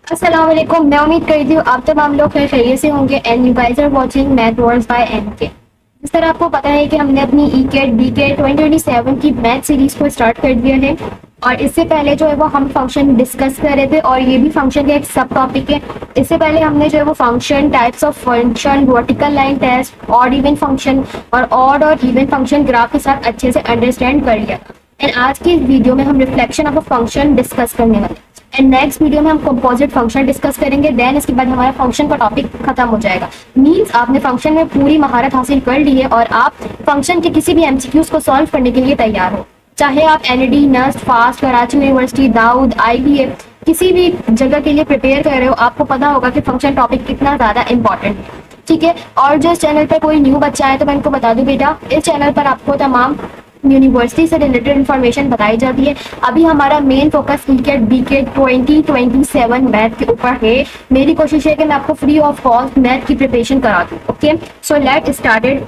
अस्सलाम वालेकुम। मैं उम्मीद करती हूँ आप तमाम लोग खैरियत से होंगे and you guys are watching math words by NK. जिस तरह आपको पता है कि हमने अपनी ई कैट बी कैट 2027 की मैथ सीरीज को स्टार्ट कर दिया है और इससे पहले जो है वो हम फंक्शन डिस्कस कर रहे थे और ये भी फंक्शन का एक सब टॉपिक है। इससे पहले हमने जो है वो function, types of function, vertical line test, odd even function और इवन फंक्शन ग्राफ के साथ अच्छे से अंडरस्टैंड कर लिया। एंड आज की वीडियो में हम reflection of a function discuss करने वाले हैं एंड नेक्स्ट वीडियो में हम कंपोजिट फंक्शन डिस्कस करेंगे। देन इसके बाद हमारा फंक्शन का टॉपिक खत्म हो जाएगा। मींस आपने फंक्शन में पूरी महारत हासिल कर ली है और आप फंक्शन के किसी भी एमसीक्यूज को सॉल्व करने के लिए तैयार हो। चाहे आप ND, NUST, FAST, Karachi university, Dawood, IBA किसी भी जगह के लिए प्रिपेयर कर रहे हो, आपको पता होगा कि फंक्शन टॉपिक कितना ज्यादा इंपॉर्टेंट है। ठीक है। और जो इस चैनल पर कोई न्यू बच्चा है तो मैं इनको बता दूं, बेटा इस चैनल पर आपको तमाम यूनिवर्सिटी से रिलेटेड इन्फॉर्मेशन बताई जाती है। अभी हमारा main focus E CAT B CAT 2027 math के ऊपर है। मेरी कोशिश है कि मैं आपको फ्री ऑफ कॉस्ट मैथ की प्रिपरेशन करा दूं। Okay, so let started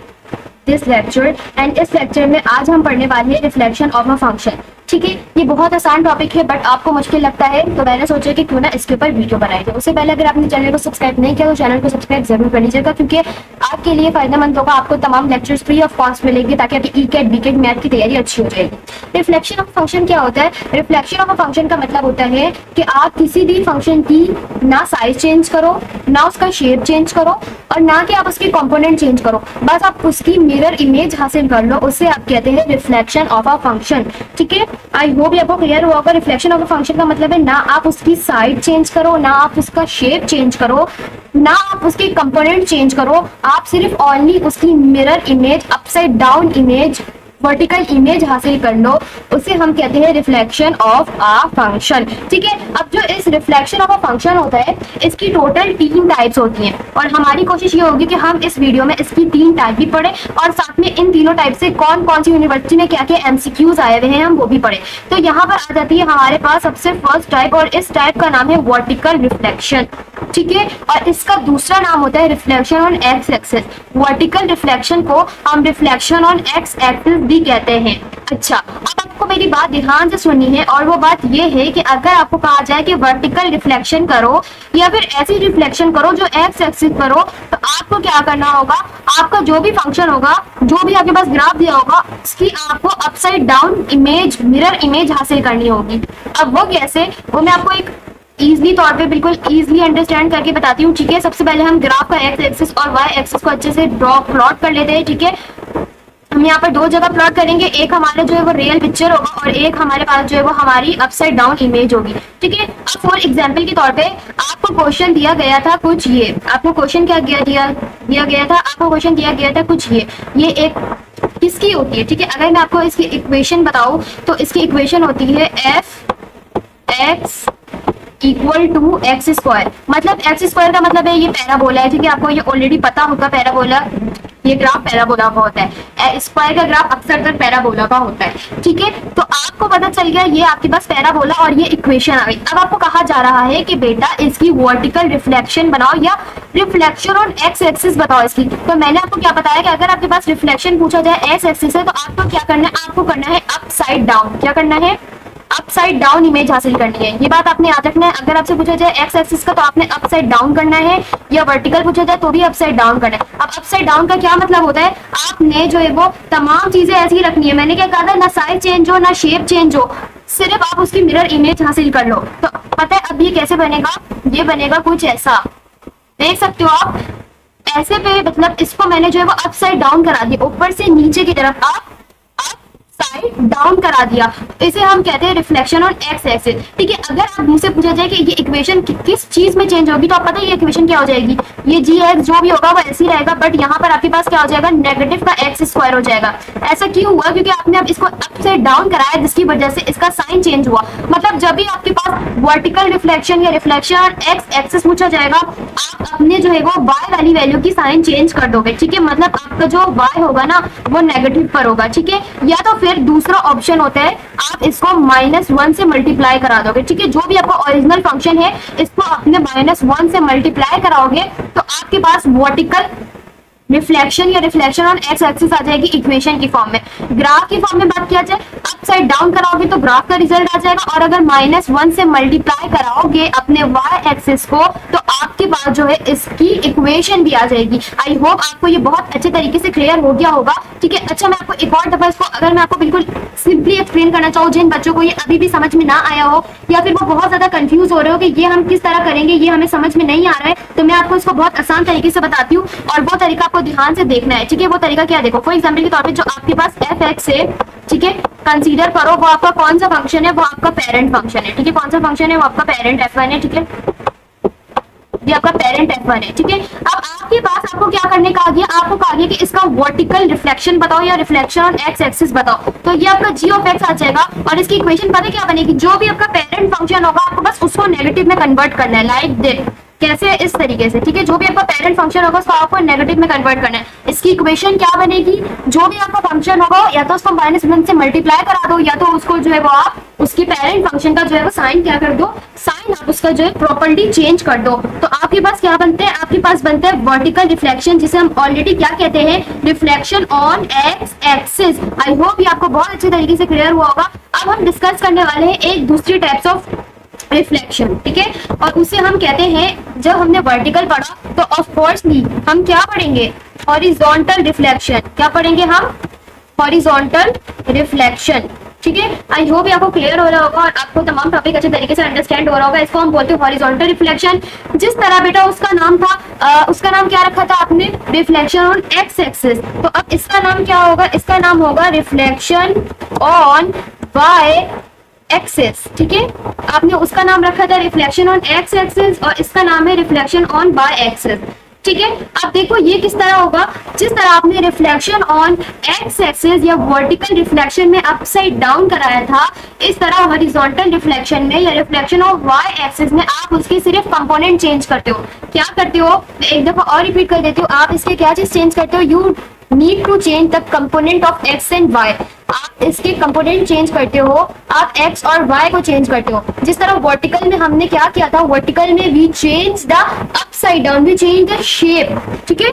this lecture and इस लेक्चर में आज हम पढ़ने वाले हैं रिफ्लेक्शन ऑफ अ फंक्शन। ठीक है, ये बहुत आसान टॉपिक है बट आपको मुश्किल लगता है तो मैंने सोचा कि क्यों ना इसके ऊपर वीडियो बनाई जाए। उससे पहले अगर आपने चैनल को सब्सक्राइब नहीं किया तो चैनल को सब्सक्राइब जरूर कर लीजिएगा क्योंकि आपके लिए फायदेमंद होगा। आपको तमाम लेक्चर्स फ्री ऑफ कॉस्ट मिलेंगे ताकि आपकी E CAT B CAT math की तैयारी अच्छी हो जाएगी। रिफ्लेक्शन ऑफ फंक्शन क्या होता है? रिफ्लेक्शन ऑफ अ फंक्शन का मतलब होता है कि आप किसी भी फंक्शन की ना साइज चेंज करो, ना उसका शेप चेंज करो और ना कि आप उसके कंपोनेंट चेंज करो, बस आप उसकी मिरर इमेज हासिल कर लो। उससे आप कहते हैं रिफ्लेक्शन ऑफ अ फंक्शन। ठीक है, आई होप आपको क्लियर हुआ होगा। रिफ्लेक्शन ऑफ अ फंक्शन का मतलब है ना आप उसकी साइड चेंज करो, ना आप उसका शेप चेंज करो, ना आप उसके कंपोनेंट चेंज करो, आप सिर्फ ओनली उसकी mirror image, upside down image, vertical image हासिल कर लो। उसे हम कहते हैं रिफ्लेक्शन ऑफ अ फंक्शन। ठीक है, अब जो इस रिफ्लेक्शन ऑफ अ फंक्शन होता है इसकी टोटल 3 टाइप्स होती हैं और हमारी कोशिश ये होगी कि हम इस वीडियो में इसकी 3 टाइप भी पढ़े और साथ में इन तीनों टाइप से कौन कौन सी यूनिवर्सिटी में क्या क्या एमसीक्यूज आए हुए हैं हम वो भी पढ़े। तो यहाँ पर आ जाती है हमारे पास सबसे फर्स्ट टाइप और इस टाइप का नाम है वर्टिकल रिफ्लेक्शन। ठीक है, और इसका दूसरा नाम होता है reflection on x axis. Vertical reflection को हम रिफ्लेक्शन ऑन एक्स एक्सिस भी कहते हैं। अच्छा, अब आपको मेरी बात ध्यान से सुननी है और वो बात ये है कि अगर आपको कहा जाए कि वर्टिकल रिफ्लेक्शन करो या फिर ऐसी रिफ्लेक्शन करो जो एक्स एक्सिस पर हो तो आपको क्या करना होगा? आपका जो भी फंक्शन होगा, जो भी आपके पास ग्राफ दिया होगा, उसकी आपको upside down image, mirror image हासिल करनी होगी। अब वो कैसे, वो मैं आपको एक इजली तौर पे बिल्कुल इजली अंडरस्टैंड करके बताती हूँ। ठीक है, सबसे पहले हम ग्राफ का एक्स एक्सिस और वाई एक्सिस को अच्छे से प्लॉट कर लेते हैं। ठीक है, हम यहाँ पर 2 जगह प्लॉट करेंगे, एक हमारा जो है वो रियल पिक्चर होगा और एक हमारे पास जो है वो हमारी अपसाइड डाउन इमेज होगी। ठीक है, अब फॉर एग्जांपल के तौर पे आपको क्वेश्चन दिया गया था कुछ ये, आपको क्वेश्चन क्या दिया गया था? आपको क्वेश्चन दिया गया था कुछ ये एक किसकी होती है? ठीक है, अगर मैं आपको इसकी इक्वेशन बताऊं तो इसकी इक्वेशन होती है F X equal to X square. मतलब एक्स स्क्वायर का मतलब है ये पैराबोला है। ठीक है, आपको ये ऑलरेडी पता होगा पैराबोला, ये ग्राफ पैराबोला का होता है। स्क्वायर का ग्राफ अक्सर पैराबोला का होता है। ठीक है, तो आपको पता चल गया ये आपके पास पैराबोला और ये इक्वेशन आ गई। अब आपको कहा जा रहा है कि बेटा इसकी वर्टिकल रिफ्लेक्शन बनाओ या रिफ्लेक्शन ऑन एक्स एक्सिस बताओ इसकी। तो मैंने आपको क्या बताया कि अगर आपके पास रिफ्लेक्शन पूछा जाए एक्स एक्सिस है तो आपको क्या करना है? आपको करना है अपसाइड डाउन। क्या करना है? अपसाइड डाउन इमेज हासिल करनी है। ये बात आपने याद रखना है। अगर आपसे पूछा जाए एक्स एक्सिस का तो आपने अपसाइड डाउन करना है या वर्टिकल पूछा जाए तो भी अपसाइड डाउन करना है। अब अपसाइड डाउन का क्या मतलब होता है? आपने जो है वो तमाम चीजें ऐसी रखनी है। मैंने क्या कहा था? ना साइज चेंज हो, ना शेप चेंज हो, सिर्फ आप उसकी मिरर इमेज हासिल कर लो। तो पता है अब ये कैसे बनेगा? ये बनेगा कुछ ऐसा, देख सकते हो आप ऐसे पे। मतलब इसको मैंने जो है वो अपसाइड डाउन करा दिया, ऊपर से नीचे की तरफ आप साइड डाउन करा दिया। इसे हम कहते हैं रिफ्लेक्शन ऑन एक्स एक्सिस। ठीक है, अगर आप मुझसे पूछा जाए कि ये इक्वेशन किस चीज में चेंज होगी तो आप पता है ये इक्वेशन क्या हो जाएगी? ये जी एक्स जो भी होगा वो ऐसे ही रहेगा बट यहाँ पर आपके पास क्या हो जाएगा? नेगेटिव का एक्स स्क्वायर हो जाएगा। ऐसा क्यों हुआ? क्योंकि आपने अब इसको अपसाइड डाउन कराया जिसकी वजह से इसका साइन चेंज हुआ। मतलब जब भी आपके पास वर्टिकल रिफ्लेक्शन या रिफ्लेक्शन ऑन एक्स एक्सिस पूछा जाएगा आप अपने जो है वो वाई वाली वैल्यू की साइन चेंज कर दोगे। ठीक है, मतलब आपका जो वाई होगा ना वो नेगेटिव पर होगा। ठीक है, या तो फिर दूसरा ऑप्शन होता है आप इसको -1 से मल्टीप्लाई करा दोगे। ठीक है, जो भी आपका ओरिजिनल फंक्शन है इसको आपने -1 से मल्टीप्लाई कराओगे तो आपके पास वर्टिकल रिफ्लेक्शन या रिफ्लेक्शन ऑन एक्स एक्सिस आ जाएगी इक्वेशन की फॉर्म में। ग्राफ की फॉर्म में बात किया जाए, अपसाइड डाउन कराओगे तो ग्राफ का रिजल्ट आ जाएगा, और अगर -1 से मल्टीप्लाई कराओगे अपने y एक्सिस को तो आपके पास जो है इसकी इक्वेशन भी आ जाएगी। आई होप आपको ये बहुत अच्छे तरीके से क्लियर हो गया होगा, ठीक है। अच्छा, मैं आपको एक और दफा इसको अगर मैं आपको बिल्कुल सिंपली एक्सप्लेन करना चाहूँ, जिन बच्चों को ये अभी भी समझ में ना आया हो या फिर वो बहुत ज्यादा कंफ्यूज हो रहे हो कि ये हम किस तरह करेंगे, ये हमें समझ में नहीं आ रहा है, तो मैं आपको इसको बहुत आसान तरीके से बताती हूँ, और वो तरीका आपको ध्यान से देखना है, ठीक है। वो तरीका क्या, देखो फॉर एग्जाम्पल के तौर पर जो आपके पास एफ एक्स है, ठीक है, कंसीडर करो वो आपका कौन सा फंक्शन है, वो आपका पेरेंट फंक्शन है, ठीक है। कौन सा फंक्शन है, वो आपका पेरेंट f1 है, ठीक है, ये आपका पेरेंट f1 है, ठीक है। अब आपके पास आपको क्या करने का आ गया, आपको कहा गया कि इसका वर्टिकल रिफ्लेक्शन बताओ या रिफ्लेक्शन ऑन एक्स एक्सिस बताओ, तो ये आपका g ऑफ x आ जाएगा, और इसकी इक्वेशन पता है क्या बनेगी, जो भी आपका पेरेंट फंक्शन होगा आपको बस उसको नेगेटिव में कन्वर्ट करना है, लाइक दिस, कैसे, इस तरीके से, ठीक है। जो भी आपका पेरेंट फंक्शन होगा उसको आपको नेगेटिव में कन्वर्ट करना है। इसकी इक्वेशन क्या बनेगी, जो भी आपका फंक्शन होगा या तो उसको -1 से मल्टीप्लाई करा दो, या तो उसको जो है वो आप उसकी पेरेंट फंक्शन का जो है वो साइन क्या कर दो, साइन आप उसका जो है प्रॉपर्ली चेंज कर दो, तो आपके पास क्या बनते हैं, आपके पास बनता है वर्टिकल रिफ्लेक्शन, जिसे हम ऑलरेडी क्या कहते हैं, reflection on x axis. I hope ये आपको बहुत अच्छे तरीके से क्लियर हुआ होगा। अब हम डिस्कस करने वाले हैं एक दूसरी टाइप्स ऑफ रिफ्लेक्शन, ठीक है, और उसे हम कहते हैं, जब हमने वर्टिकल पढ़ा तो ऑफ कोर्स हम क्या पढ़ेंगे, हॉरिजॉन्टल रिफ्लेक्शन। क्या पढ़ेंगे हम, हॉरिजॉन्टल रिफ्लेक्शन, ठीक है। आई होप ये आपको क्लियर हो रहा होगा और आपको तमाम टॉपिक अच्छे तरीके से अंडरस्टैंड हो रहा होगा। इसको हम बोलते हैं हॉरिजॉन्टल रिफ्लेक्शन। जिस तरह बेटा उसका नाम था, उसका नाम क्या रखा था आपने, रिफ्लेक्शन ऑन एक्स एक्सिस, तो अब इसका नाम क्या होगा, इसका नाम होगा रिफ्लेक्शन ऑन वाई एक्सिस, ठीक है। आपने उसका नाम रखा था रिफ्लेक्शन ऑन एक्स एक्सिस और इसका नाम है रिफ्लेक्शन ऑन वाई एक्सिस, ठीक है। अब देखो ये किस तरह होगा, जिस तरह आपने रिफ्लेक्शन ऑन एक्स एक्सिस या वर्टिकल रिफ्लेक्शन में अपसाइड डाउन कराया था, इस तरह हॉरिजॉन्टल रिफ्लेक्शन में या रिफ्लेक्शन ऑफ वाई एक्सिस में आप उसके सिर्फ कंपोनेंट चेंज करते हो। क्या करते हो, एक दफा और रिपीट कर देती हूँ, आप इसके क्या चीज चेंज करते हो, you need to change the component of X and Y. आप इसके कंपोनेंट चेंज करते हो, आप एक्स और वाई को चेंज करते हो। जिस तरह वर्टिकल में हमने क्या किया था, वर्टिकल में we change the upside down, we change the shape, ठीक है।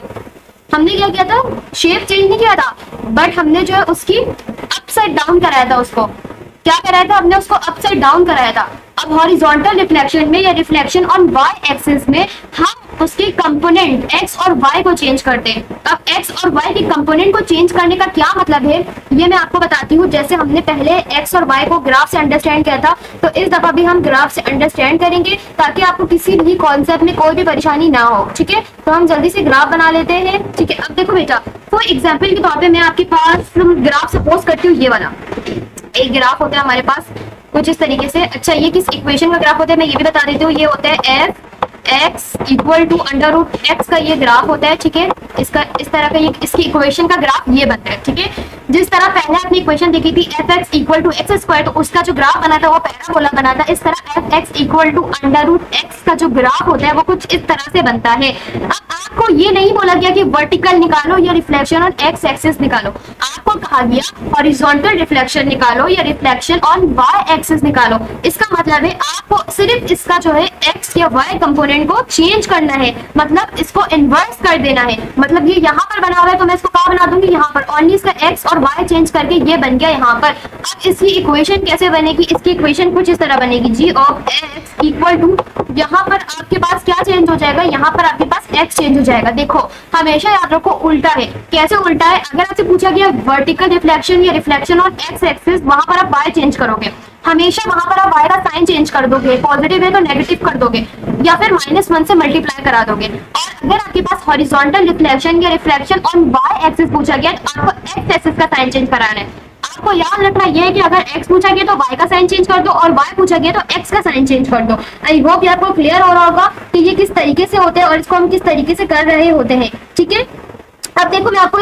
हमने क्या किया था, शेप चेंज नहीं किया था, बट हमने जो है उसकी अपसाइड डाउन कराया था, उसको क्या कराया था, हमने उसको अपसाइड डाउन कराया था। अब हॉरिजॉन्टल रिफ्लेक्शन में या रिफ्लेक्शन ऑन वाई एक्सिस में हम उसके कंपोनेंट एक्स और वाई को चेंज करते हैं। अब एक्स और वाई के कंपोनेंट को चेंज करने का क्या मतलब है, ये मैं आपको बताती हूँ। जैसे हमने पहले एक्स और वाई को ग्राफ से अंडरस्टैंड किया था, तो इस दफा भी हम ग्राफ से अंडरस्टैंड करेंगे ताकि आपको किसी भी कॉन्सेप्ट में कोई भी परेशानी ना हो, ठीक है। तो हम जल्दी से ग्राफ बना लेते हैं, ठीक है। अब देखो बेटा, फॉर एग्जाम्पल के तौर पर मैं आपके पास ग्राफ सपोज करती हूँ, ये वाला एक ग्राफ होता है हमारे पास कुछ इस तरीके से। अच्छा, ये किस इक्वेशन का ग्राफ होता है मैं ये भी बता देती हूँ, ये होता है F X equal to under root X का ये ग्राफ होता है, ठीक है। इसका इस तरह का ये इसकी इक्वेशन का ग्राफ ये बनता है, ठीक है। जिस तरह पहले आपने इक्वेशन देखी थी F X equal to X square, तो उसका जो ग्राफ बना था वो पैराबोला बना था। इस तरह F X equal to under root X का जो ग्राफ होता है वो कुछ इस तरह से बनता है। अब आपको ये नहीं बोला गया कि वर्टिकल निकालो या रिफ्लेक्शन ऑन एक्स एक्सिस निकालो, आपको कहा गया हॉरिजॉन्टल रिफ्लेक्शन निकालो या रिफ्लेक्शन ऑन वाई एक्सिस निकालो। इसका मतलब है आपको सिर्फ इसका जो है एक्स या वाई कंपोनेंट को चेंज करना है, मतलब इसको इन्वर्स कर देना है। मतलब ये यहाँ पर बना हुआ है तो मैं इसको कहाँ बना दूंगी, यहाँ पर। ओनली इसका एक्स और वाई चेंज करके ये बन गया यहाँ पर। अब इसकी इक्वेशन कैसे बनेगी, इसकी इक्वेशन कुछ इस तरह बनेगी, जी ऑफ एक्स इक्वल टू, यहाँ पर आपके पास क्या चेंज हो जाएगा, यहाँ पर आपके पास एक्स चेंज हो जाएगा। देखो हमेशा याद रखो उल्टा है। कैसे उल्टा है, अगर आपसे पूछा गया वर्टिकल रिफ्लेक्शन या रिफ्लेक्शन ऑन एक्स एक्सिस, वहां पर आप वाई चेंज करोगे, हमेशा वहां पर आप वाई का साइन चेंज कर दोगे, पॉजिटिव है तो नेगेटिव कर दोगे या फिर -1 से मल्टीप्लाई करा दोगे। और अगर आपके पास हॉरिजॉन्टल रिफ्लेक्शन या रिफ्लेक्शन ऑन वाई एक्सिस पूछा गया तो आपको एक्स एक्सिस का साइन चेंज कराना है। आपको याद रखना यह है कि अगर एक्स पूछा गया तो वाई का साइन चेंज कर दो और वाई पूछा गया तो एक्स का साइन चेंज कर दो। आई होप ये आपको क्लियर हो रहा होगा कि ये किस तरीके से होते हैं और इसको हम किस तरीके से कर रहे होते हैं, ठीक है। अब देखो मैं आपको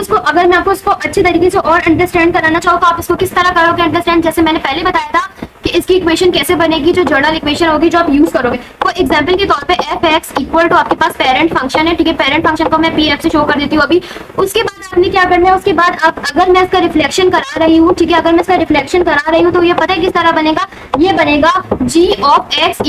इसको अच्छे तरीके से और अंडरस्टैंड कराना चाहूँ तो आप इसको किस तरह करोगे अंडरस्टैंड, जैसे मैंने पहले बताया था कि इसकी इक्वेशन कैसे बनेगी, जो जर्नल इक्वेशन होगी जो आप यूज करोगे। तो एग्जांपल के तौर पे एफ एक्स इक्वल टू आपके पास पेरेंट फंक्शन है, ठीक है। पेरेंट फंक्शन को मैं पी एफ से शो कर देती हूँ अभी। उसके बाद आपने क्या करना है, उसके बाद आप अगर मैं इसका रिफ्लेक्शन करा रही हूँ, ठीक है, अगर मैं इसका रिफ्लेक्शन करा रही हूँ तो ये पता है किस तरह बनेगा, ये बनेगा जी ऑफ एक्स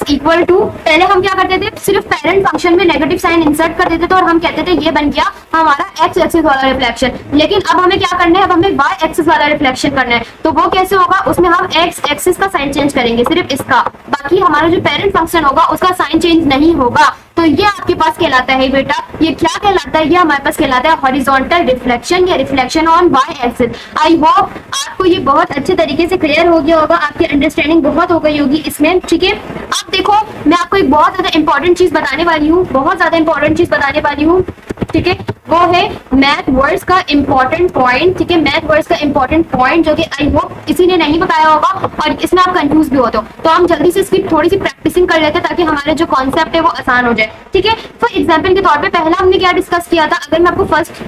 इक्वल टू, पहले हम क्या करते थे, सिर्फ पेरेंट फंक्शन में नेगेटिव साइन इंसर्ट कर देते थे और हम कहते थे ये बन गया हमारा एक्स एक्सिस वाला रिफ्लेक्शन। लेकिन अब हमें क्या करना है, अब हमें वाई एक्सिस वाला रिफ्लेक्शन करना है। तो वो कैसे होगा, उसमें हम एक्स एक्सिस का साइन चेंज करेंगे, सिर्फ इसका, बाकी हमारा जो पेरेंट फंक्शन होगा उसका साइन चेंज नहीं होगा। तो ये आपके पास कहलाता है बेटा, ये क्या कहलाता है, ये हमारे पास कहलाता है हॉरिजॉन्टल रिफ्लेक्शन या reflection on Y axis. I hope आपको ये बहुत अच्छे तरीके से क्लियर हो गया होगा, आपकी अंडरस्टैंडिंग बहुत हो गई होगी इसमें, ठीक है। अब देखो मैं आपको एक बहुत ज्यादा इंपॉर्टेंट चीज बताने वाली हूँ, बहुत ज्यादा इंपॉर्टेंट चीज बताने वाली हूँ, ठीक है। वो है मैथ वर्ड्स का इंपॉर्टेंट पॉइंट, ठीक है, मैथ वर्ड्स का इंपॉर्टेंट पॉइंट जो कि आई होप किसी ने नहीं बताया होगा और इसमें आप कंफ्यूज भी होते हो। तो हम जल्दी से इसकी थोड़ी सी प्रैक्टिसिंग कर लेते हैं ताकि हमारे जो कॉन्सेप्ट है वो आसान हो जाए, ठीक है। तो एग्जाम्पल के तौर पे पहला हमने क्या डिस्कस किया था, अगर मैं आपको फर्स्ट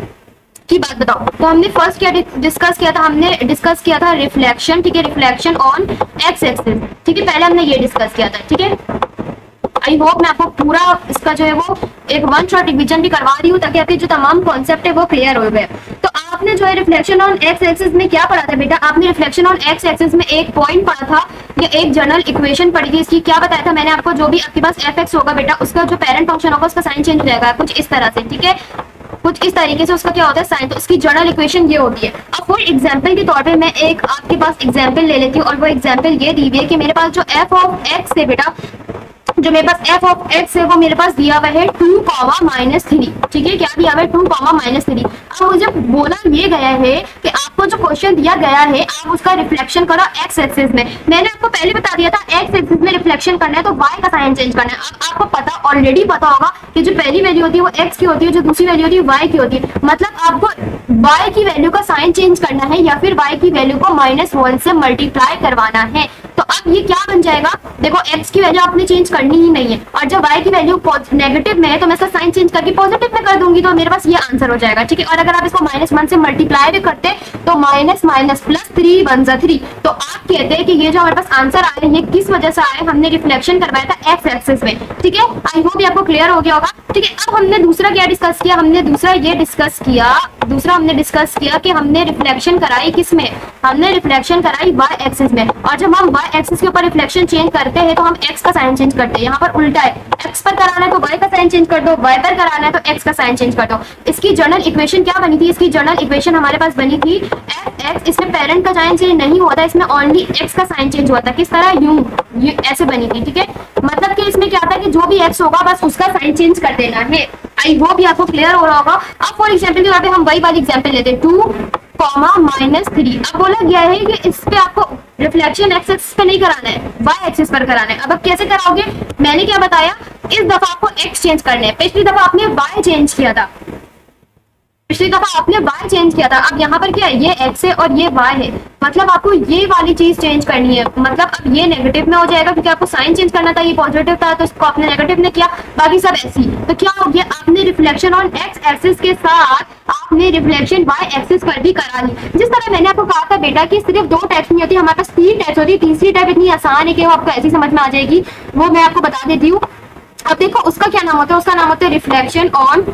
की बात बताऊं तो हमने फर्स्ट क्या डिस्कस किया था, हमने डिस्कस किया था रिफ्लेक्शन, ठीक है, रिफ्लेक्शन ऑन एक्स एक्सिस, ठीक है, पहले हमने ये डिस्कस किया था, ठीक है। आई होप मैं आपको पूरा इसका जो है वो एक वन शॉट रिवीजन भी करवा रही हूँ ताकि आपके जो तमाम कॉन्सेप्ट है वो क्लियर हो गए। तो आपने जो है रिफ्लेक्शन ऑन एक्स एक्सिस में क्या पढ़ा था बेटा, आपने रिफ्लेक्शन ऑन एक्स एक्सिस में एक पॉइंट पढ़ा था या एक जनरल इक्वेशन पढ़ी थी। इसकी क्या बताया था मैंने आपको, जो भी आपके पास एफ एक्स होगा बेटा उसका जो पेरेंट फंक्शन होगा उसका साइन चेंज हो जाएगा कुछ इस तरह से, ठीक है, कुछ इस तरीके से उसका क्या होता है साइन। तो उसकी जनरल इक्वेशन ये होती है। अब फॉर एग्जांपल के तौर पे मैं एक आपके पास एग्जांपल ले लेती हूँ और वो एग्जांपल ये दी हुई है कि मेरे पास जो एफ ऑफ एक्स है बेटा, जो मेरे पास एफ ऑफ एक्स है वो मेरे पास दिया हुआ है 2,-3, ठीक है, क्या दिया हुआ है 2,-3। अब मुझे बोला ये गया है कि आपको जो क्वेश्चन दिया गया है आप उसका रिफ्लेक्शन करो एक्स एक्सिस में। मैंने आपको पहले बता दिया था एक्स एक्सिस में रिफ्लेक्शन करना है तो वाई का साइन चेंज करना है। अब आपको पता ऑलरेडी पता होगा कि जो पहली वैल्यू होती है वो एक्स की होती है, जो दूसरी वैल्यू होती है वाई की होती है। मतलब आपको वाई की वैल्यू का साइन चेंज करना है या फिर वाई की वैल्यू को -1 से मल्टीप्लाई करवाना है। तो अब ये क्या बन जाएगा, देखो एक्स की वैल्यू आपने चेंज करनी ही नहीं है और जब वाई की वैल्यू नेगेटिव में है तो मैं इसका साइन चेंज करके पॉजिटिव में कर दूंगी तो मेरे पास ये आंसर हो जाएगा, ठीक है। और अगर आप इसको -1 से मल्टीप्लाई भी करते तो -+3 बन जा 3। तो आप कहते हैं कि ये जो हमारे पास आंसर आया ये किस वजह से आया, हमने रिफ्लेक्शन करवाया था एक्स एक्सिस में, ठीक है। आई होप आपको क्लियर हो गया होगा, ठीक है। अब हमने दूसरा क्या डिस्कस किया, हमने दूसरा हमने डिस्कस किया कि हमने रिफ्लेक्शन कराई किस में, हमने रिफ्लेक्शन कराई वाई एक्सिस में। और जब हम वाई एक्सिस के ऊपर रिफ्लेक्शन चेंज करते हैं तो हम एक्स का साइन चेंज करते हैं, यहाँ पर उल्टा है, एक्स पर कराना है तो वाई का साइन चेंज कर दो, वाई पर कराना है तो एक्स का साइन चेंज कर दो। इसकी जनरल इक्वेशन क्या बनी थी, इसकी जनरल इक्वेशन हमारे पास बनी थी एफ एक्स, इसमें पेरेंट का साइन चेंज नहीं हुआ था, इसमें ओनली एक्स का साइन चेंज हुआ था। किस तरह, यूं ऐसे बनी थी, ठीक है। मतलब कि इसमें क्या था कि जो भी एक्स होगा बस उसका साइन चेंज कर देना है। आई होप भी आपको क्लियर हो रहा होगा। अब फॉर एग्जाम्पल के तौर पे हम वही वाली एग्जाम्पल लेते हैं 2,-3। अब बोला गया है कि इस पे आपको रिफ्लेक्शन एक्स एक्सिस पे नहीं कराना है, वाई एक्सिस पर कराना है। अब आप कैसे कराओगे, मैंने क्या बताया, इस दफा आपको एक्स चेंज करने हैं, पिछली दफा आपने वाई चेंज किया था, पिछली दफा आपने y चेंज किया था। अब यहाँ पर क्या है, ये x है और ये y है, मतलब आपको ये वाली चीज चेंज करनी है। मतलब अब ये नेगेटिव में हो जाएगा क्योंकि आपको साइन चेंज करना था, ये पॉजिटिव था तो इसको आपने नेगेटिव में किया, बाकी सब ऐसी। तो क्या हो गया, आपने रिफ्लेक्शन ऑन x एक्सिस के साथ आपने रिफ्लेक्शन y एक्सिस पर भी करा ली। जिस तरह मैंने आपको कहा था बेटा कि सिर्फ 2 टाइप्स नहीं होती, हमारे पास 3 टाइप्स होती है। तीसरी टाइप इतनी आसान है कि वो आपको ऐसी समझ में आ जाएगी, वो मैं आपको बता देती हूँ। अब देखो उसका क्या नाम होता है, उसका नाम होता है reflection on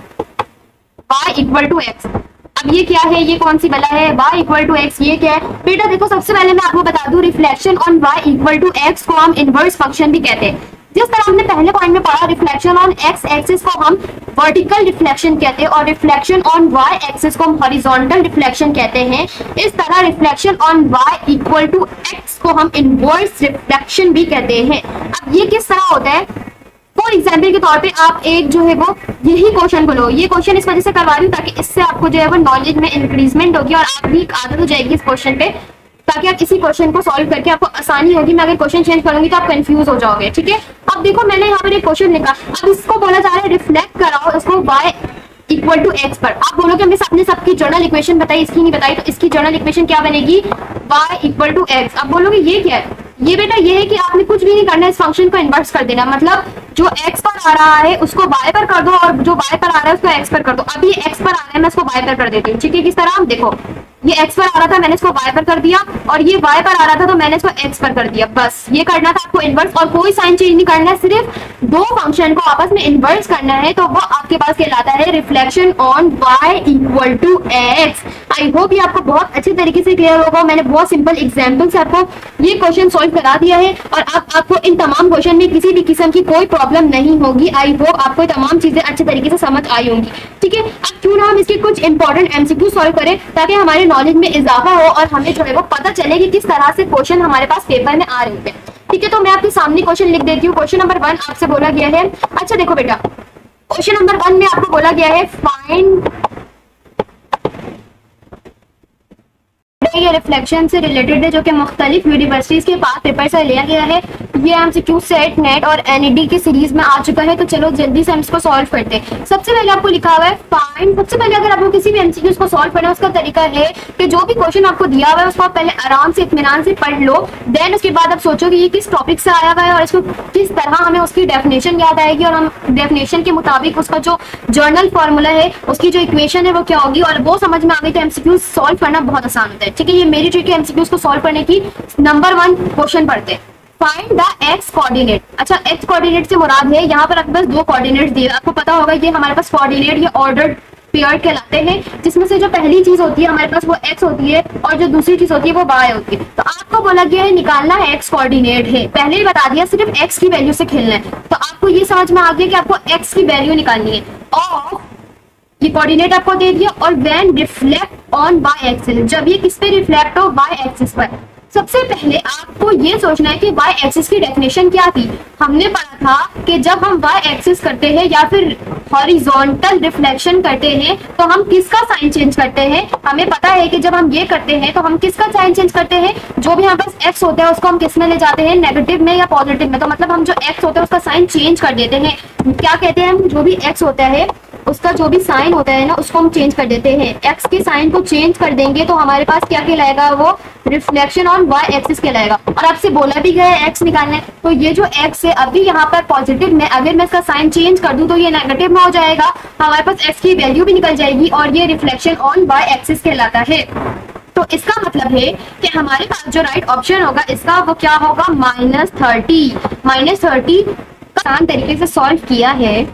y equal to X. अब ये क्या है, ये कौन सी बला है, y इक्वल टू एक्स, ये क्या है बेटा। देखो सबसे पहले मैं आपको बता दूं reflection on y equal to X को हम इनवर्स फंक्शन भी कहते हैं। जिस तरह हमने पहले पॉइंट में पढ़ा रिफ्लेक्शन ऑन एक्स एक्सिस को हम वर्टिकल रिफ्लेक्शन कहते हैं और रिफ्लेक्शन ऑन वाई एक्सिस को हम हॉरिजॉन्टल रिफ्लेक्शन कहते हैं, इस तरह reflection on Y equal to X को हम इनवर्स रिफ्लेक्शन भी कहते हैं। अब ये किस तरह होता है, फॉर एग्जाम्पल के तौर पे आप एक जो है वो यही क्वेश्चन बोलो, ये क्वेश्चन इस वजह से करवा रही हूँ ताकि इससे आपको जो है वो नॉलेज में इंक्रीजमेंट होगी और आप भी एक आदत हो जाएगी इस क्वेश्चन पे, ताकि आप इसी क्वेश्चन को सॉल्व करके आपको आसानी होगी। मैं अगर क्वेश्चन चेंज करूंगी तो आप कंफ्यूज हो जाओगे, ठीक है। अब देखो मैंने यहाँ पर एक क्वेश्चन लिखा, अब इसको बोला जा रहा है रिफ्लेक्ट कराओ इसको y इक्वल टू एक्स पर। आप बोलोगे हमने सबने सबकी जनरल इक्वेशन बताई, इसकी नहीं बताई, तो इसकी जनरल इक्वेशन क्या बनेगी, y इक्वल टू एक्स। अब बोलोगे ये क्या है, ये बेटा ये है कि आपने कुछ भी नहीं करना है, इस फंक्शन को इन्वर्स कर देना। मतलब जो x पर आ रहा है उसको y पर कर दो और जो y पर आ रहा है उसको x पर कर दो। अभी x पर आ रहा है मैं उसको y पर कर देती हूँ, ठीक है। किस तरह, देखो ये x पर आ रहा था, मैंने इसको y पर कर दिया, और ये y पर आ रहा था तो मैंने इसको x पर कर दिया। बस ये करना था आपको इनवर्स, और कोई साइन चेंज नहीं करना है, सिर्फ दो फंक्शन को आपस में इनवर्स करना है, तो वो आपके पास कहलाता है reflection on y equal to x। I hope ये आपको बहुत अच्छे तरीके से क्लियर होगा। मैंने बहुत सिंपल एग्जाम्पल से आपको ये क्वेश्चन सॉल्व करा दिया है, और अब आपको इन तमाम क्वेश्चन में किसी भी किस्म की कोई प्रॉब्लम नहीं होगी। आई होप आपको तमाम चीजें अच्छे तरीके से समझ आई होंगी। ठीक है, अब क्यों ना हम इसके कुछ इंपॉर्टेंट एमसीक्यू सॉल्व करें, ताकि हमारे नॉलेज में इजाफा हो और हमें जो है वो पता चले कि किस तरह से क्वेश्चन हमारे पास पेपर में आ रहे हैं। ठीक है, तो मैं आपके सामने क्वेश्चन लिख देती हूँ। क्वेश्चन नंबर 1 आपसे बोला गया है, अच्छा देखो बेटा, क्वेश्चन नंबर 1 में आपको बोला गया है फाइंड, ये रिफ्लेक्शन से रिलेटेड है जो कि मुख्तलिफ यूनिवर्सिटीज के पास पेपर से लिया गया है। ये एमसीक्यू सेट नेट और एनईडी की सीरीज में आ चुका है, तो चलो जल्दी से हम इसको सॉल्व करते हैं। सबसे पहले आपको लिखा हुआ है फाइंड, सबसे पहले अगर आपको किसी भी एमसीक्यू को सॉल्व करना है उसका तरीका है कि जो भी क्वेश्चन आपको दिया हुआ है उसको आप पहले आराम से इत्मीनान से पढ़ लो, देन उसके बाद आप सोचो कि ये किस टॉपिक से आया हुआ है और इसको किस तरह हमें उसकी डेफिनेशन याद आएगी, और हम डेफिनेशन के मुताबिक उसका जो जर्नल फॉर्मूला है, उसकी जो इक्वेशन है वो क्या होगी, और वो समझ में आ गई तो एमसीक्यू सॉल्व करना बहुत आसान होता है। ठीक है, ये मेरी ट्रिक है एमसीक्यूज को सॉल्व करने की। नंबर 1 क्वेश्चन पढ़ते हैं, फाइंड द एक्स कोऑर्डिनेट। अच्छा, एक्स कोऑर्डिनेट से मुराद है, यहाँ पर आपके पास दो कोऑर्डिनेट्स दिए, आपको पता होगा ये हमारे पास कोऑर्डिनेट ये ऑर्डर्ड पेयर कहलाते हैं, जिसमें से जो पहली चीज होती है हमारे पास वो x होती है, और जो दूसरी चीज होती है वो y होती है। तो आपको बोला गया है निकालना है x कोऑर्डिनेट है, पहले ही बता दिया सिर्फ x की वैल्यू से खेलना है, तो आपको ये समझ में आ गया कि आपको x की वैल्यू निकालनी है, और ये कोऑर्डिनेट आपको दे दिया, और when reflect on y axis, जब ये किस पे रिफ्लेक्ट हो, y एक्सिस पर। सबसे पहले आपको ये सोचना है कि y एक्सिस की डेफिनेशन क्या थी। हमने पढ़ा था कि जब हम y एक्सिस करते हैं या फिर हॉरिजॉन्टल रिफ्लेक्शन करते हैं तो हम किसका साइन चेंज करते हैं। हमें पता है कि जब हम ये करते हैं तो हम किसका साइन चेंज करते हैं, जो भी हमारे पास x होता है उसको हम किस में ले जाते हैं, नेगेटिव में या पॉजिटिव में। तो मतलब हम जो x होता है उसका साइन चेंज कर देते हैं। क्या कहते हैं हम, जो भी x होता है उसका जो भी साइन होता है ना उसको हम चेंज कर देते हैं। x के साइन को चेंज कर देंगे तो हमारे पास क्या कहलाएगा, वो रिफ्लेक्शन ऑन y एक्सिस कहलाएगा। और आपसे बोला भी गया है x निकालना है, तो ये जो x है अभी यहाँ पर पॉजिटिव में, अगर मैं इसका साइन चेंज कर दूं तो ये नेगेटिव में हो जाएगा, हमारे पास x की वैल्यू भी निकल जाएगी, और ये रिफ्लेक्शन ऑन y एक्सिस कहलाता है। तो इसका मतलब है कि हमारे पास जो राइट ऑप्शन होगा इसका वो क्या होगा, -30। -30 आसान तरीके से सॉल्व किया है।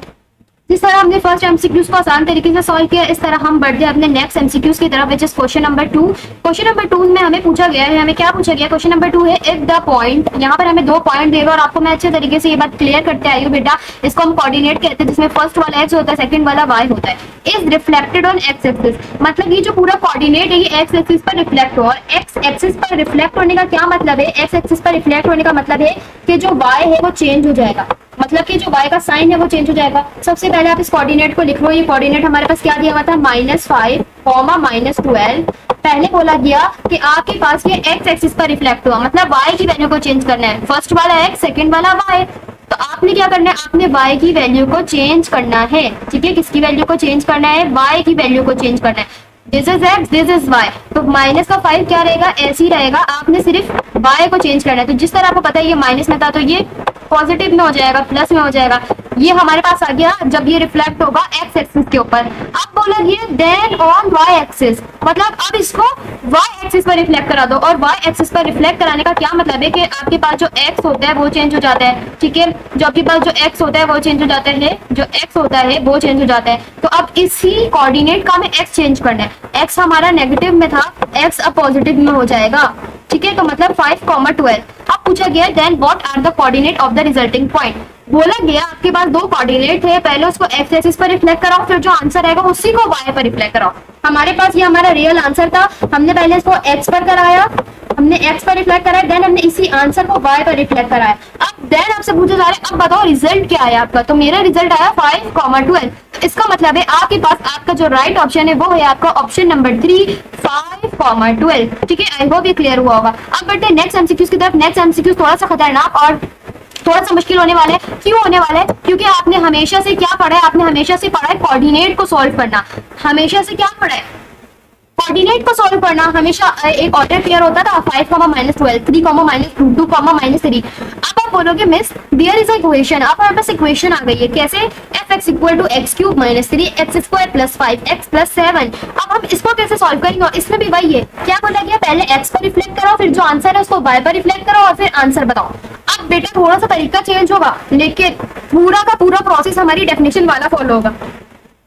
जिस तरह हमने फर्स्ट एमसीक्यूज को आसान तरीके से सॉल्व किया, इस तरह हम बढ़ते हैं अपने नेक्स्ट एमसीक्यूज की तरफ, which is question number 2। Question number 2 में हमें पूछा गया है, हमें क्या पूछा गया, क्वेश्चन नंबर 2 है इफ द पॉइंट, यहाँ पर हमें 2 पॉइंट देगा, और आपको मैं अच्छे तरीके से ये बात क्लियर करते आई हूँ बेटा। इसको हम कोऑर्डिनेट कहते हैं, जिसमें फर्स्ट वाला x होता है, सेकंड वाला y होता है। Is reflected on x axis, मतलब ये जो पूरा कोऑर्डिनेट है ये x एक्सिस पर रिफ्लेक्ट हो, और x एक्सिस पर रिफ्लेक्ट होने का क्या मतलब है, x एक्सिस पर रिफ्लेक्ट होने का मतलब है कि जो y है वो चेंज हो जाएगा, मतलब कि जो y का साइन है वो चेंज हो जाएगा। सबसे पहले आप इस कोऑर्डिनेट को लिख लो, ये कोऑर्डिनेट हमारे पास क्या दिया हुआ था, -5, -12। पहले बोला गया कि आपके पास ये x एक्सिस पर रिफ्लेक्ट हुआ, मतलब y की वैल्यू को चेंज करना है, फर्स्ट वाला x सेकंड वाला y। तो आपने क्या करना है, आपने y की वैल्यू को चेंज करना है। ठीक है, किसकी वैल्यू को चेंज करना है, y की वैल्यू को चेंज करना है। This is x, this is y, तो माइनस का 5 क्या रहेगा, ऐसे ही रहेगा, आपने सिर्फ y को चेंज करना है। तो जिस तरह आपको पता है ये माइनस में था तो ये पॉजिटिव में हो जाएगा, प्लस में हो जाएगा। ये हमारे पास आ गया जब ये रिफ्लेक्ट होगा x एक्सिस के ऊपर। अब बोला गया देन ऑन y एक्सिस, मतलब अब इसको y एक्सिस पर रिफ्लेक्ट करा दो, और y एक्सिस पर रिफ्लेक्ट कराने का क्या मतलब है कि आपके पास जो x होता है वो चेंज हो जाता है। ठीक है, जो आपके पास जो x होता है वो चेंज हो जाता है, जो x होता है वो चेंज हो जाता है। तो अब इसी कोऑर्डिनेट का हमें x चेंज करना है, x हमारा नेगेटिव में था, x अब पॉजिटिव में हो जाएगा। ठीक है, तो मतलब 5,12। अब पूछा गया then what are the coordinate of the resulting point. बोला गया आपके पास 2 कोऑर्डिनेट है, पहले उसको x एक्सिस पर रिफ्लेक्ट कराओ, फिर जो आंसर आएगा उसी को y पर रिफ्लेक्ट कराओ। हमारे पास ये हमारा रियल आंसर था, हमने पहले इसको x पर कराया, हमने x पर रिफ्लेक्ट कराया, देन हमने इसी आंसर को y पर रिफ्लेक्ट कराया। अब देन आपसे पूछा जा रहा है अब बताओ रिजल्ट क्या आया आपका, तो मेरा रिजल्ट आया 5,12। तो इसका मतलब है आपके पास आपका जो राइट ऑप्शन है वो है आपका ऑप्शन नंबर 3, 5,12। ठीक है, आई होप ये क्लियर हुआ होगा। अब बढ़ते हैं नेक्स्ट एमसीक्यूज की तरफ। नेक्स्ट एमसीक्यूज थोड़ा सा खतरनाक और थोड़ा सा मुश्किल होने वाला है। क्यों होने वाला है, क्योंकि आपने हमेशा से क्या पढ़ा है, आपने हमेशा से पढ़ा है कोऑर्डिनेट को सॉल्व करना। हमेशा से क्या पढ़ा है, कोऑर्डिनेट को सॉल्व करना हमेशा एक ऑर्डर पेयर होता था, 5, -12, 3, -2, 2, -3। अब आप बोलोगे मिस देयर इज इक्वेशन, अब हमारे पास इक्वेशन आ गई है, कैसे? fx = x³ - 3x² + 5x + 7। अब हम इसको कैसे सॉल्व करेंगे? और इसमें भी वही है, क्या बोला गया, पहले x पर रिफ्लेक्ट करो, फिर जो आंसर है उसको y पर रिफ्लेक्ट करो और फिर आंसर बताओ। अब बेटा थोड़ा सा तरीका चेंज होगा, लेकिन पूरा का पूरा प्रोसेस हमारी डेफिनेशन वाला फॉलो होगा।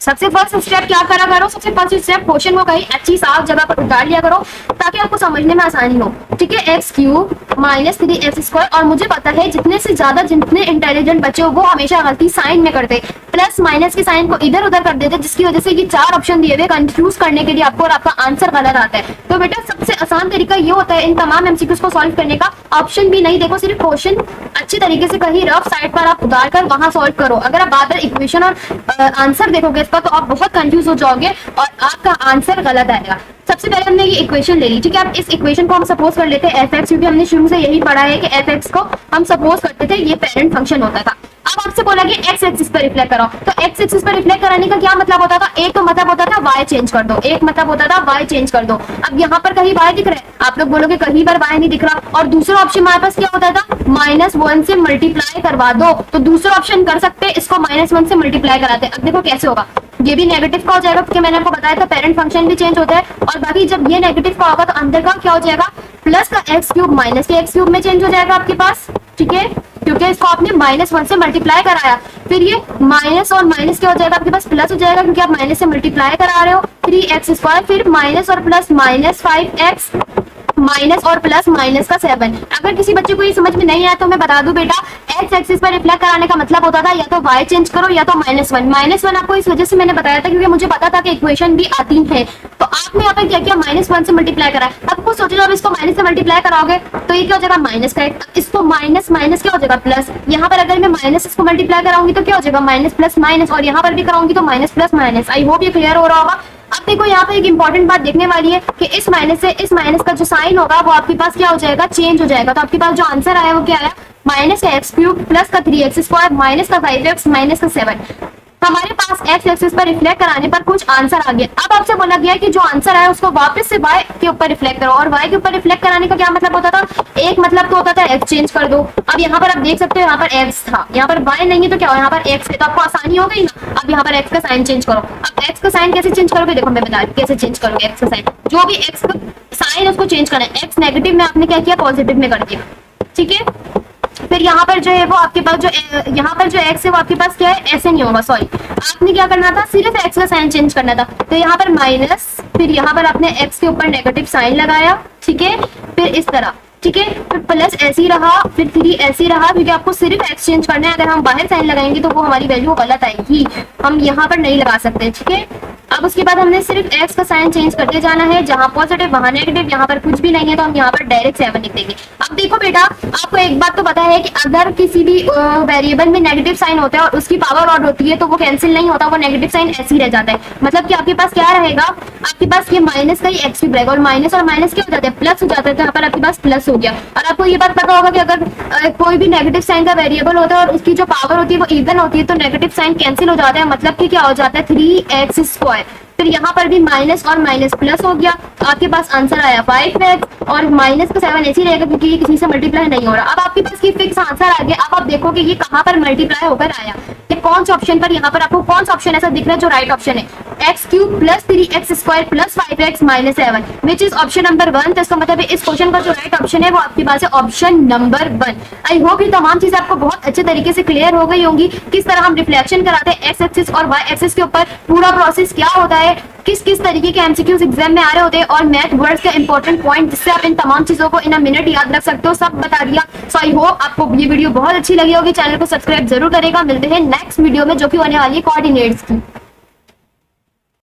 सबसे फर्स्ट स्टेप क्या करा करो, सबसे फर्स्ट स्टेप क्वेश्चन को कहीं अच्छी साफ जगह पर उतार लिया करो ताकि आपको समझने में आसानी हो। ठीक है, x³ - 3x²। और मुझे पता है जितने से ज्यादा जितने इंटेलिजेंट बच्चे हो वो हमेशा गलती साइन में करते, प्लस माइनस के साइन को इधर उधर कर देते, जिसकी वजह से ये 4 ऑप्शन दिए हुए कंफ्यूज करने के लिए आपको, और आपका आंसर गलत आता है। तो बेटा सबसे आसान तरीका ये होता है इन तमाम एमसीक्यूज को सॉल्व करने का, ऑप्शन भी नहीं देखो, सिर्फ क्वेश्चन अच्छी तरीके से कहीं रफ साइड पर आप उतार कर वहां सॉल्व करो। अगर आप बार बार इक्वेशन और आंसर देखोगे इसका तो आप बहुत कंफ्यूज हो जाओगे और आपका आंसर गलत आएगा। सबसे पहले हमने ये इक्वेशन ले ली, ठीक है। अब इस इक्वेशन को हम सपोज कर लेते हैं f(x), क्योंकि हमने शुरू से यही पढ़ा है कि f(x) को हम सपोज करते थे ये पेरेंट फंक्शन होता था। अब आपसे बोला कि x एक्सिस पर रिफ्लेक्ट करो, तो x एक्सिस पर रिफ्लेक्ट कराने का क्या मतलब होता था? एक तो मतलब होता था y चेंज कर दो, एक मतलब होता था y चेंज कर दो। अब यहाँ पर कहीं y दिख रहा है, आप लोग बोलोगे कहीं पर y नहीं दिख रहा, और दूसरा ऑप्शन हमारे पास क्या होता था? -1 से मल्टीप्लाई करवा दो, तो दूसरा ऑप्शन कर सकते हैं, इसको -1 से मल्टीप्लाई कराते हैं। अब देखो कैसे होगा, ये भी नेगेटिव का हो जाएगा क्योंकि मैंने आपको बताया था पेरेंट फंक्शन भी चेंज होता है, और बाकी जब ये नेगेटिव का होगा तो अंदर का क्या हो जाएगा? प्लस का x³ माइनस के x³ में चेंज हो जाएगा आपके पास, ठीक है, क्योंकि इसको आपने -1 से मल्टीप्लाई कराया। फिर ये माइनस और माइनस क्या हो जाएगा आपके पास? प्लस हो जाएगा, क्योंकि आप माइनस से मल्टीप्लाई करा रहे हो। 3x², फिर माइनस और प्लस -5x, माइनस और प्लस माइनस का 7। अगर किसी बच्चे को ये समझ में नहीं आया तो मैं बता दूं बेटा, x एक्सिस पर रिफ्लेक्ट कराने का मतलब होता था या तो y चेंज करो या तो -1 आपको इस वजह से मैंने बताया था क्योंकि मुझे पता था कि इक्वेशन भी आती है। तो आपने यहाँ पर क्या किया? -1 से मल्टीप्लाई करा। अब कुछ सोचो, जब इसको माइनस से मल्टीप्लाई कराओगे तो ये क्या हो जाएगा? माइनस का, इसको माइनस माइनस क्या हो जाएगा? प्लस। यहाँ पर अगर मैं माइनस इसको मल्टीप्लाई कराऊंगी तो क्या हो जाएगा? माइनस प्लस माइनस, और यहाँ पर भी कराऊंगी तो माइनस प्लस माइनस। आई होप ये क्लियर हो रहा होगा। अब देखो यहाँ पे एक इंपॉर्टेंट बात देखने वाली है कि इस माइनस से इस माइनस का जो साइन होगा वो आपके पास क्या हो जाएगा? चेंज हो जाएगा। तो आपके पास जो आंसर आया वो क्या आया? -x³ प्लस का 3x² माइनस का 5x माइनस का 7। हमारे पास x एक्सिस पर रिफ्लेक्ट कराने पर कुछ आंसर आ गया। अब आपसे बोला गया कि जो आंसर आया उसको वापस से y के ऊपर रिफ्लेक्ट करो, और y के ऊपर रिफ्लेक्ट कराने का क्या मतलब होता था? एक मतलब तो होता था x चेंज कर दो। अब यहाँ पर आप देख सकते हो यहाँ पर x था, यहाँ पर y नहीं है तो क्या हो? यहाँ पर x है, तो आपको आसानी हो गई ना। अब यहाँ पर x का साइन चेंज करो। अब x का साइन कैसे चेंज करोगे? देखो मैं बता रही हूँ कैसे चेंज करोगे x का साइन। जो भी x का साइन उसको चेंज करना है, x नेगेटिव में आपने क्या किया? पॉजिटिव में कर दिया, ठीक है। फिर यहाँ पर जो है वो आपके पास जो यहाँ पर जो x है वो आपके पास क्या है? ऐसे नहीं होगा, सॉरी, आपने क्या करना था? सिर्फ x का साइन चेंज करना था। तो यहाँ पर माइनस, फिर यहाँ पर आपने x के ऊपर नेगेटिव साइन लगाया, ठीक है, फिर इस तरह, ठीक है, फिर प्लस ऐसे ही रहा, फिर 3 ऐसे ही रहा, क्योंकि आपको सिर्फ x चेंज करना है। अगर हम बाहर साइन लगाएंगे तो वो हमारी वैल्यू गलत आएगी, हम यहाँ पर नहीं लगा सकते, ठीक है। अब उसके बाद हमने सिर्फ x का साइन चेंज करते जाना है, जहां पॉजिटिव वहां नेगेटिव, यहाँ पर कुछ भी नहीं है तो हम यहाँ पर डायरेक्ट 7 लिख देंगे। अब देखो बेटा, आपको एक बात तो पता है कि अगर किसी भी वेरिएबल में नेगेटिव साइन होता है और उसकी पावर ऑड होती है तो वो कैंसिल नहीं होता, वो नेगेटिव साइन ऐसे ही रह जाता है। मतलब कि आपके पास क्या रहेगा? आपके पास ये माइनस का ही x भी रहेगा, और माइनस क्या हो जाता है? प्लस हो जाता है। तो यहाँ पर आपके पास प्लस हो गया। और आपको ये बात पता होगा कि अगर कोई भी नेगेटिव साइन का वेरिएबल होता है और उसकी जो पावर होती है वो इवन होती है तो नेगेटिव साइन कैंसिल हो जाता है। मतलब कि क्या हो जाता है? 3x²। फिर यहाँ पर भी माइनस और माइनस प्लस हो गया, तो आपके पास आंसर आया 5x, और माइनस का 7 ऐसे ही रहेगा क्योंकि ये किसी से मल्टीप्लाई नहीं हो रहा। अब आपके पास ये फिक्स आंसर आ गया। अब आप देखो कि ये कहाँ पर मल्टीप्लाई होकर आया, ये कौन सा ऑप्शन पर, यहाँ पर आपको कौन सा ऑप्शन ऐसा दिख रहा है जो राइट ऑप्शन है? x³ plus 3x² plus 5x minus 7, which is option number 1। तो इसका मतलब है इस क्वेश्चन का जो राइट ऑप्शन है वो आपके पास है ऑप्शन नंबर 1। आई होप ये तमाम चीजें आपको बहुत अच्छे तरीके से क्लियर हो गई होंगी, किस तरह हम रिफ्लेक्शन कराते हैं एक्स एक्सिस और वाई एक्सिस के ऊपर, पूरा प्रोसेस क्या होता है, किस किस तरीके के एमसीक्यूज एग्जाम में आ रहे होते हैं, और मैथ वर्ड्स का इंपॉर्टेंट पॉइंट जिससे आप इन तमाम चीजों को इन अ मिनट याद रख सकते हो, सब बता दिया। सो आई होप आपको ये वीडियो बहुत अच्छी लगी होगी। चैनल को सब्सक्राइब जरूर करेगा। मिलते हैं नेक्स्ट वीडियो में जो कि होने वाली है कोऑर्डिनेट्स की।